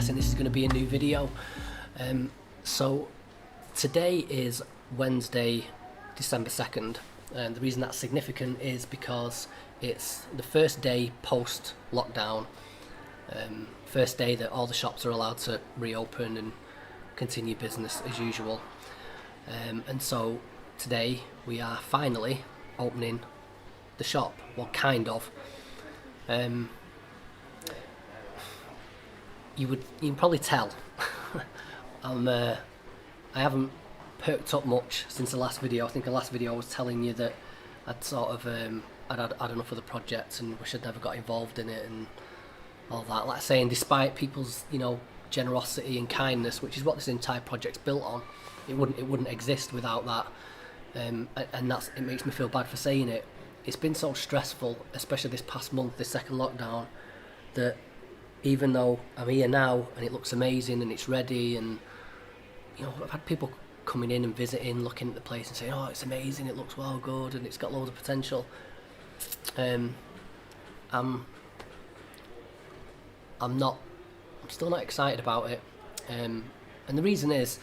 guessing this is going to be a new video. So today is Wednesday, December 2nd, and the reason that's significant is because it's the first day post-lockdown, first day that all the shops are allowed to reopen and continue business as usual. And so today we are finally opening the shop, well, kind of. You can probably tell I haven't perked up much since the last video. I think the last video I was telling you that I'd sort of I'd had enough of the project and wish I'd never got involved in it and all that. Like saying, despite people's generosity and kindness, which is what this entire project's built on, it wouldn't exist without that. And it makes me feel bad for saying it. It's been so stressful, especially this past month, this second lockdown, that even though I'm here now and it looks amazing and it's ready, and I've had people coming in and visiting, looking at the place and saying, oh, it's amazing, it looks well good and it's got loads of potential. I'm still not excited about it, and the reason is,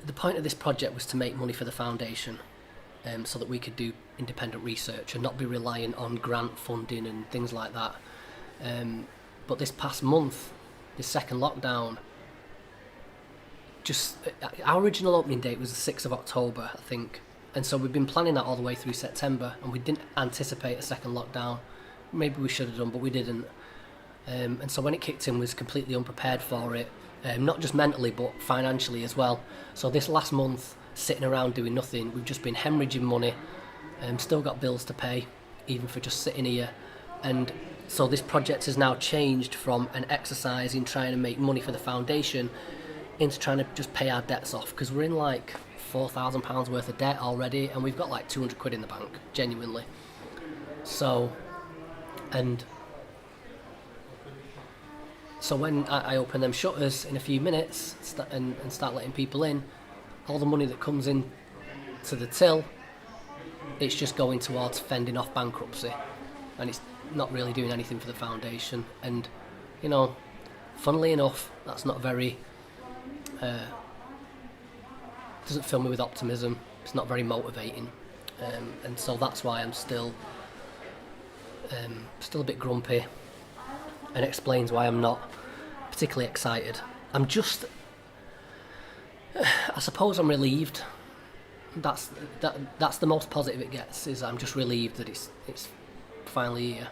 the point of this project was to make money for the foundation, so that we could do independent research and not be reliant on grant funding and things like that. But this past month, this second lockdown, our original opening date was the 6th of October, I think. And so we've been planning that all the way through September, and we didn't anticipate a second lockdown. Maybe we should have done, but we didn't. And so when it kicked in, we was completely unprepared for it, not just mentally, but financially as well. So this last month, sitting around doing nothing, we've just been hemorrhaging money, still got bills to pay, even for just sitting here. And so this project has now changed from an exercise in trying to make money for the foundation into trying to just pay our debts off, because we're in like £4,000 worth of debt already, and we've got like 200 quid in the bank, genuinely. So when I open them shutters in a few minutes and start letting people in, all the money that comes in to the till, it's just going towards fending off bankruptcy, and it's not really doing anything for the foundation. And funnily enough, that's not very doesn't fill me with optimism. It's not very motivating, and so that's why I'm still a bit grumpy, and explains why I'm not particularly excited. I suppose I'm relieved. That's the most positive it gets, is I'm just relieved that it's finally here.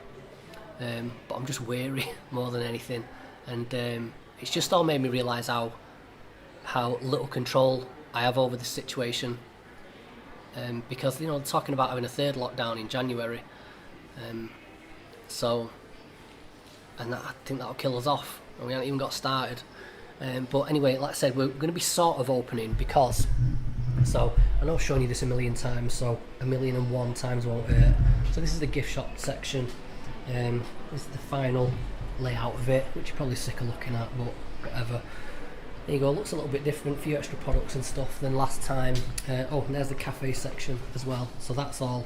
But I'm just weary more than anything, and it's just all made me realise how little control I have over this situation. Because talking about having a third lockdown in January, and I think that'll kill us off, and we haven't even got started. But anyway, like I said, we're going to be sort of opening, because, so I know I've shown you this a million times, so 1,001 times won't hurt. So this is the gift shop section. This is the final layout of it, which you're probably sick of looking at, but whatever. There you go, looks a little bit different, a few extra products and stuff than last time. And there's the cafe section as well, so that's done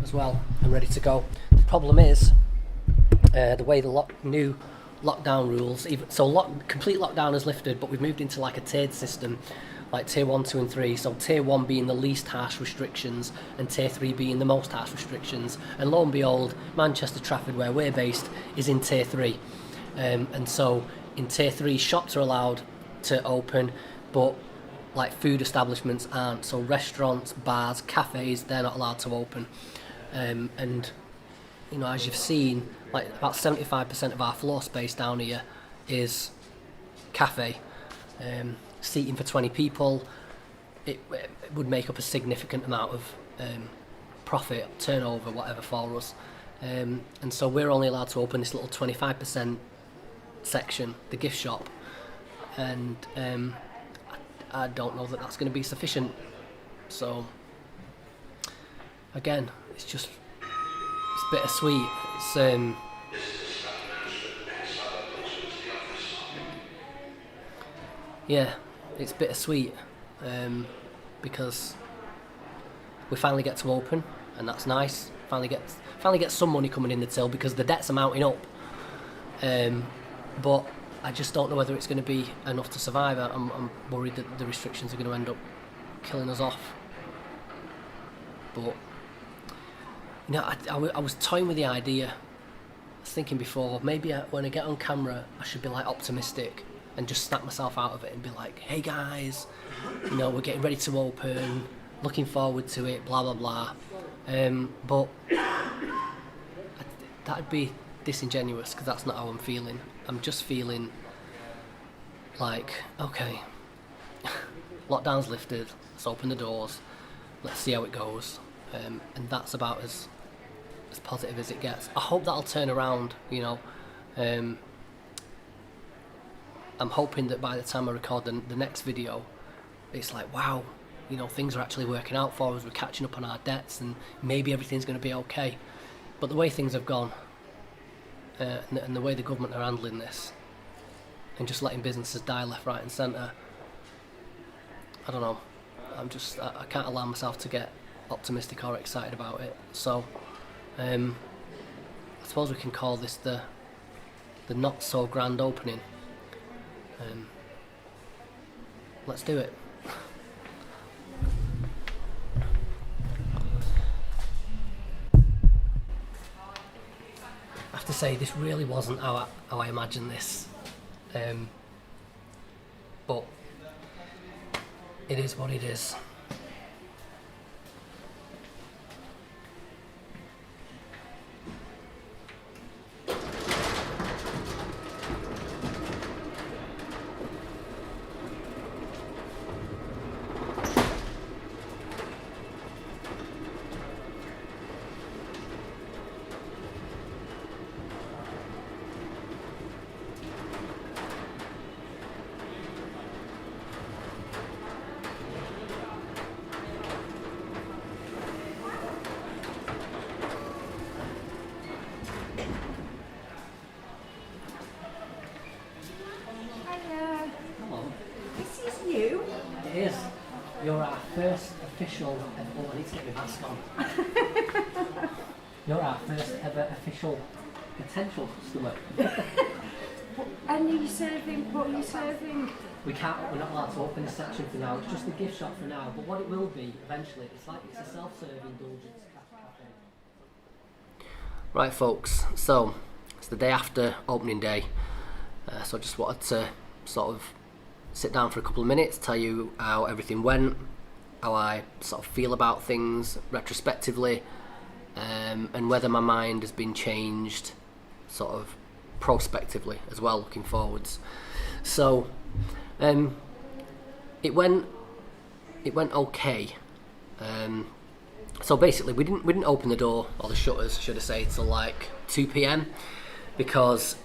as well and ready to go. The problem is the way the new lockdown rules, complete lockdown is lifted, but we've moved into like a tiered system, like tier 1, 2 and 3. So tier 1 being the least harsh restrictions and tier 3 being the most harsh restrictions, and lo and behold, Manchester, Trafford, where we're based, is in tier 3. And so in tier 3, shops are allowed to open, but like food establishments aren't. So restaurants, bars, cafes, they're not allowed to open. And as you've seen, like about 75% of our floor space down here is cafe. Seating for 20 people, it would make up a significant amount of profit, turnover, whatever, for us. And so we're only allowed to open this little 25% section, the gift shop, and I don't know that that's going to be sufficient. So again, it's bittersweet. It's bittersweet, because we finally get to open, and that's nice. Finally get some money coming in the till, because the debts are mounting up. but I just don't know whether it's going to be enough to survive. I'm worried that the restrictions are going to end up killing us off. But I was toying with the idea. I was thinking before, maybe when I get on camera, I should be like optimistic and just snap myself out of it and be like, "Hey guys, we're getting ready to open, looking forward to it, blah blah blah." But that'd be disingenuous because that's not how I'm feeling. I'm just feeling like, okay, lockdown's lifted, let's open the doors, let's see how it goes, and that's about as positive as it gets. I hope that'll turn around. I'm hoping that by the time I record the next video, it's like, wow, things are actually working out for us, we're catching up on our debts, and maybe everything's going to be okay. But the way things have gone, and the way the government are handling this, and just letting businesses die left, right and centre, I don't know, I can't allow myself to get optimistic or excited about it. So I suppose we can call this the not so grand opening. Let's do it. I have to say, this really wasn't how I imagined this, but it is what it is. It is. You're our first official. Oh, I need to get my mask on. You're our first ever official potential customer. And are you serving? What are you serving? We're not allowed to open this section for now. It's just the gift shop for now. But what it will be eventually, it's a self-serving indulgence cafe. Right, folks. So it's the day after opening day. So I just wanted to sort of sit down for a couple of minutes, tell you how everything went, how I sort of feel about things retrospectively, and whether my mind has been changed sort of prospectively as well, looking forwards. So it went okay. So basically we didn't open the door, or the shutters should I say, till like 2 p.m. because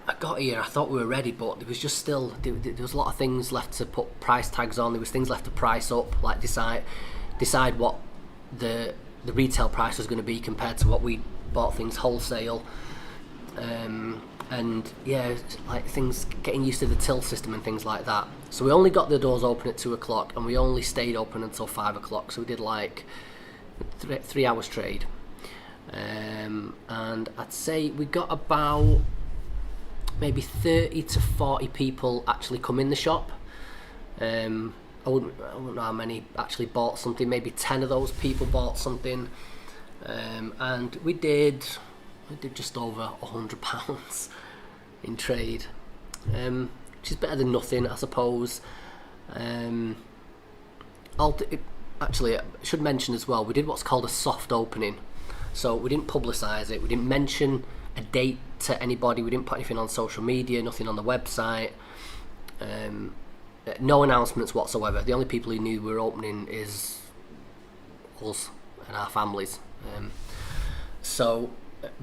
I got here, I thought we were ready, but there was just still, there was a lot of things left to put price tags on. There was things left to price up, like decide what the retail price was going to be compared to what we bought things wholesale. And yeah, like things, getting used to the till system and things like that. So we only got the doors open at 2 o'clock, and we only stayed open until 5 o'clock. So we did like 3 hours trade. And I'd say we got about maybe 30 to 40 people actually come in the shop. I wouldn't know how many actually bought something. Maybe 10 of those people bought something, and we did just over £100 in trade, which is better than nothing, I suppose. Actually, I should mention as well, we did what's called a soft opening. So we didn't publicise it, we didn't mention a date to anybody, we didn't put anything on social media, nothing on the website, no announcements whatsoever. The only people who knew we were opening is us and our families. So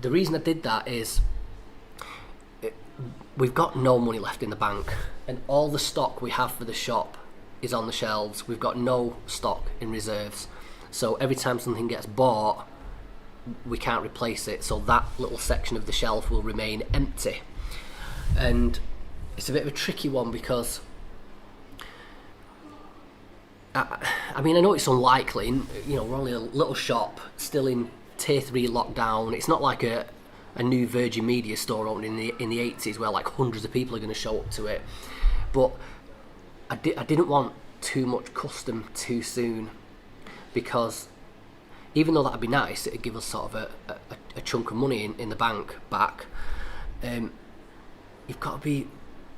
the reason I did that is we've got no money left in the bank, and all the stock we have for the shop is on the shelves. We've got no stock in reserves, so every time something gets bought, we can't replace it, so that little section of the shelf will remain empty. And it's a bit of a tricky one because I mean, I know it's unlikely, we're only a little shop still in tier 3 lockdown. It's not like a a new Virgin Media store opening in the 80s where like hundreds of people are going to show up to it. But I didn't want too much custom too soon, because even though that'd be nice, it'd give us sort of a chunk of money in the bank back. You've got to be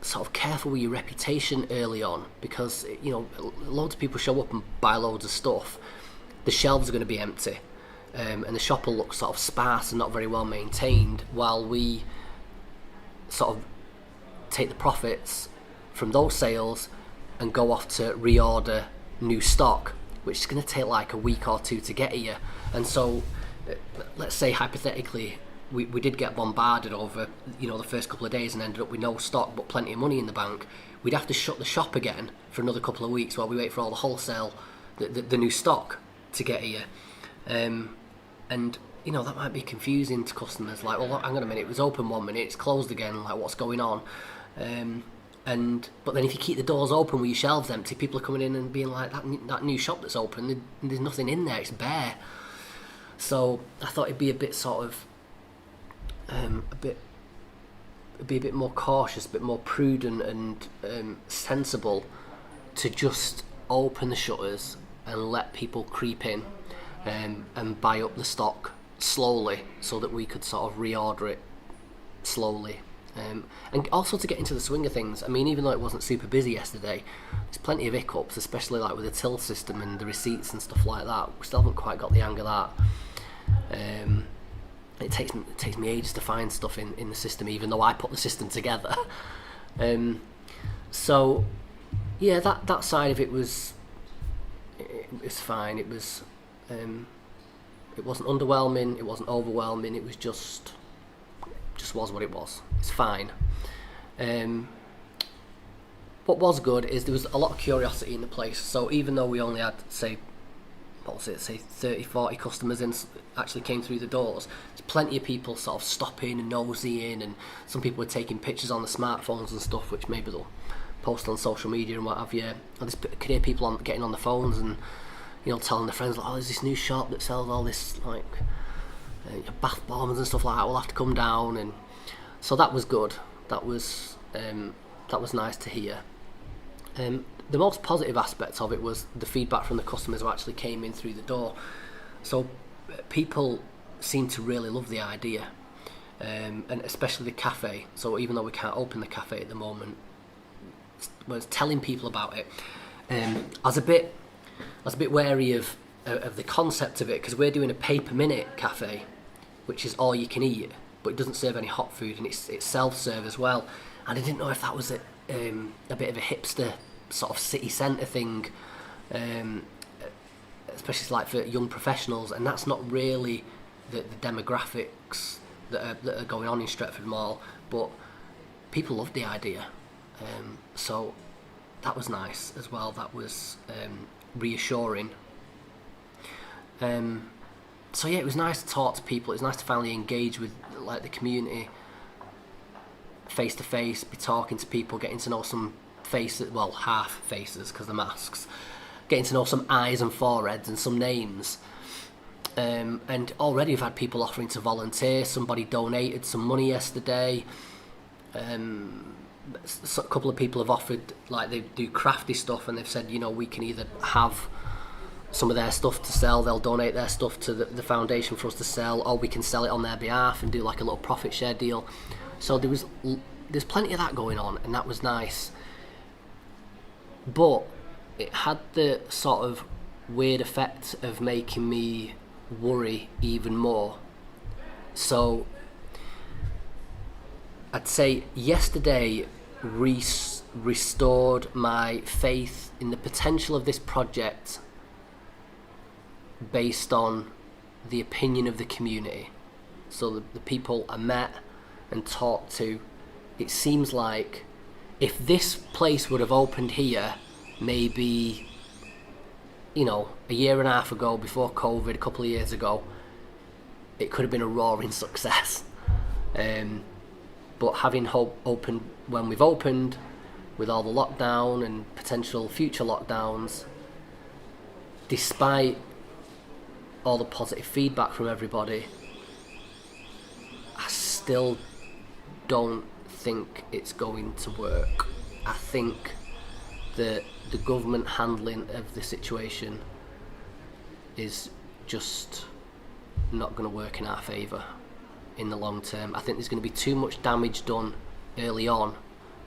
sort of careful with your reputation early on, because you know, loads of people show up and buy loads of stuff. The shelves are going to be empty, and the shop will look sort of sparse and not very well maintained, while we sort of take the profits from those sales and go off to reorder new stock, which is going to take like a week or two to get here. And so let's say hypothetically we did get bombarded over, you know, the first couple of days and ended up with no stock but plenty of money in the bank. We'd have to shut the shop again for another couple of weeks while we wait for all the wholesale, the new stock to get here. And you know, that might be confusing to customers, like, well, hang on a minute, it was open 1 minute, it's closed again, like, what's going on? But then if you keep the doors open with your shelves empty, people are coming in and being like, that new shop that's open, there's nothing in there, it's bare. So I thought it'd be a bit sort of be a bit more cautious, a bit more prudent and sensible to just open the shutters and let people creep in and buy up the stock slowly, so that we could sort of reorder it slowly. And also to get into the swing of things. I mean, even though it wasn't super busy yesterday, there's plenty of hiccups, especially like with the till system and the receipts and stuff like that. We still haven't quite got the hang of that. It takes me ages to find stuff in the system, even though I put the system together. So yeah, that side of it was fine. It wasn't underwhelming, it wasn't overwhelming, it was just was what it was. It's fine. What was good is there was a lot of curiosity in the place. So even though we only had, say 30, 40 customers actually came through the doors, there's plenty of people sort of stopping and nosying, and some people were taking pictures on the smartphones and stuff, which maybe they'll post on social media and what have you. And I could hear people getting on the phones and, you know, telling their friends, like, oh, there's this new shop that sells all this, like, bath bombs and stuff like that, we'll have to come down. And so that was good. That was nice to hear. The most positive aspect of it was the feedback from the customers who actually came in through the door. So people seem to really love the idea, and especially the cafe. So even though we can't open the cafe at the moment, was telling people about it. I was a bit wary of the concept of it, because we're doing a pay-per-minute cafe, which is all you can eat, but it doesn't serve any hot food, and it's self-serve as well. And I didn't know if that was a bit of a hipster sort of city centre thing, especially like for young professionals, and that's not really the demographics that are going on in Stretford Mall, but people loved the idea. So that was nice as well. That was reassuring. So yeah, it was nice to talk to people. It was nice to finally engage with like the community face to face, be talking to people, getting to know some faces, well, half faces because the masks, getting to know some eyes and foreheads and some names. And already we've had people offering to volunteer. Somebody donated some money yesterday. So a couple of people have offered, like, they do crafty stuff, and they've said, you know, we can either have some of their stuff to sell, they'll donate their stuff to the foundation for us to sell, or we can sell it on their behalf and do like a little profit share deal. So there's plenty of that going on, and that was nice. But it had the sort of weird effect of making me worry even more. So I'd say yesterday restored my faith in the potential of this project based on the opinion of the community. So the people I met and talked to, it seems like if this place would have opened here maybe, you know, a year and a half ago, before COVID, a couple of years ago, it could have been a roaring success. But having opened when we've opened, with all the lockdown and potential future lockdowns, despite all the positive feedback from everybody, I still don't think it's going to work. I think that the government handling of the situation is just not going to work in our favour in the long term. I think there's going to be too much damage done early on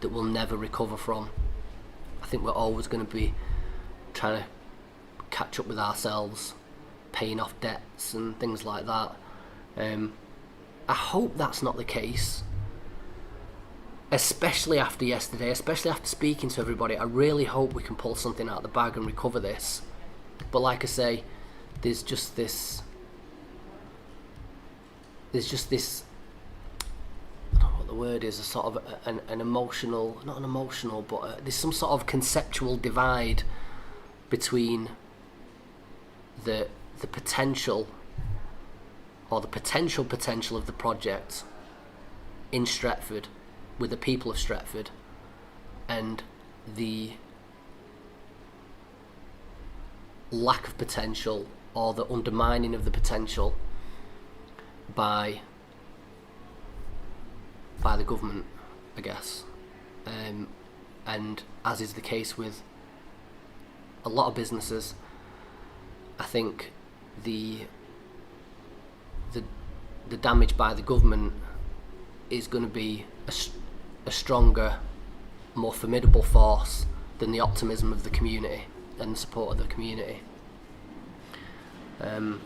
that we'll never recover from. I think we're always going to be trying to catch up with ourselves, paying off debts and things like that. I hope that's not the case, especially after yesterday, especially after speaking to everybody. I really hope we can pull something out of the bag and recover this. But like I say, there's just this, I don't know what the word is, a sort of an emotional, not an emotional, but there's some sort of conceptual divide between the potential, or the potential of the project in Stretford, with the people of Stretford, and the lack of potential, or the undermining of the potential by the government, I guess. And as is the case with a lot of businesses, I think the damage by the government is going to be a stronger, more formidable force than the optimism of the community and the support of the community. And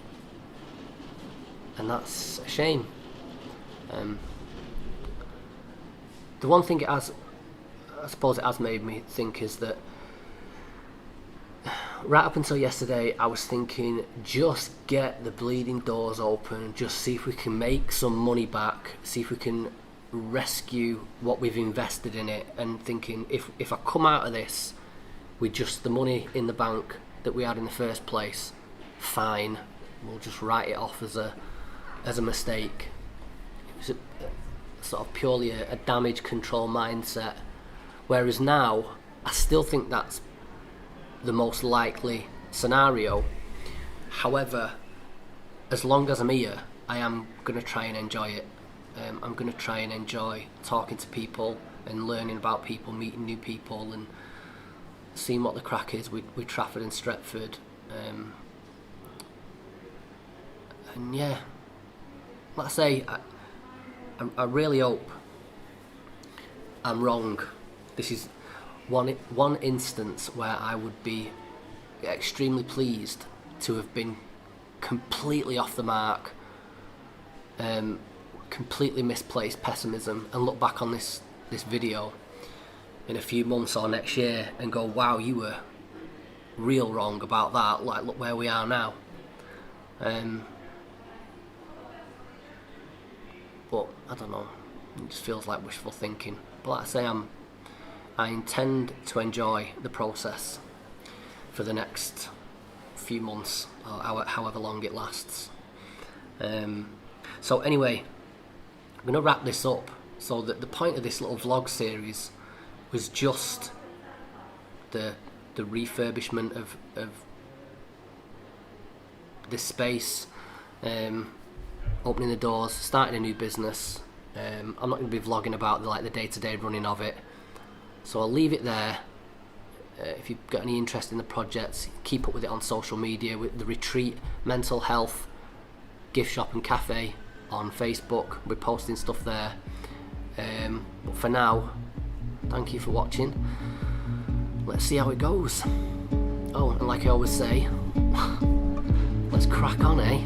that's a shame. The one thing I suppose it has made me think is that right up until yesterday, I was thinking, just get the bleeding doors open, just see if we can make some money back, see if we can rescue what we've invested in it, and thinking, if I come out of this with just the money in the bank that we had in the first place, fine, we'll just write it off as a mistake. It was sort of purely a damage control mindset, whereas now I still think that's the most likely scenario. However, as long as I'm here, I am going to try and enjoy it. I'm going to try and enjoy talking to people and learning about people, meeting new people, and seeing what the crack is with Trafford and Stretford. And yeah, like I say, I really hope I'm wrong. This is one instance where I would be extremely pleased to have been completely off the mark, completely misplaced pessimism, and look back on this video in a few months or next year and go, wow, you were real wrong about that, like look where we are now. But I don't know, it just feels like wishful thinking. But like I say, I intend to enjoy the process for the next few months, or however long it lasts. So anyway, I'm going to wrap this up. So that the point of this little vlog series was just the refurbishment of this space, opening the doors, starting a new business. I'm not going to be vlogging about the day-to-day running of it, so I'll leave it there. If you've got any interest in the project, keep up with it on social media, with the retreat, mental health, gift shop and cafe on Facebook. We're posting stuff there. But for now, thank you for watching. Let's see how it goes. Oh, and like I always say, let's crack on, eh?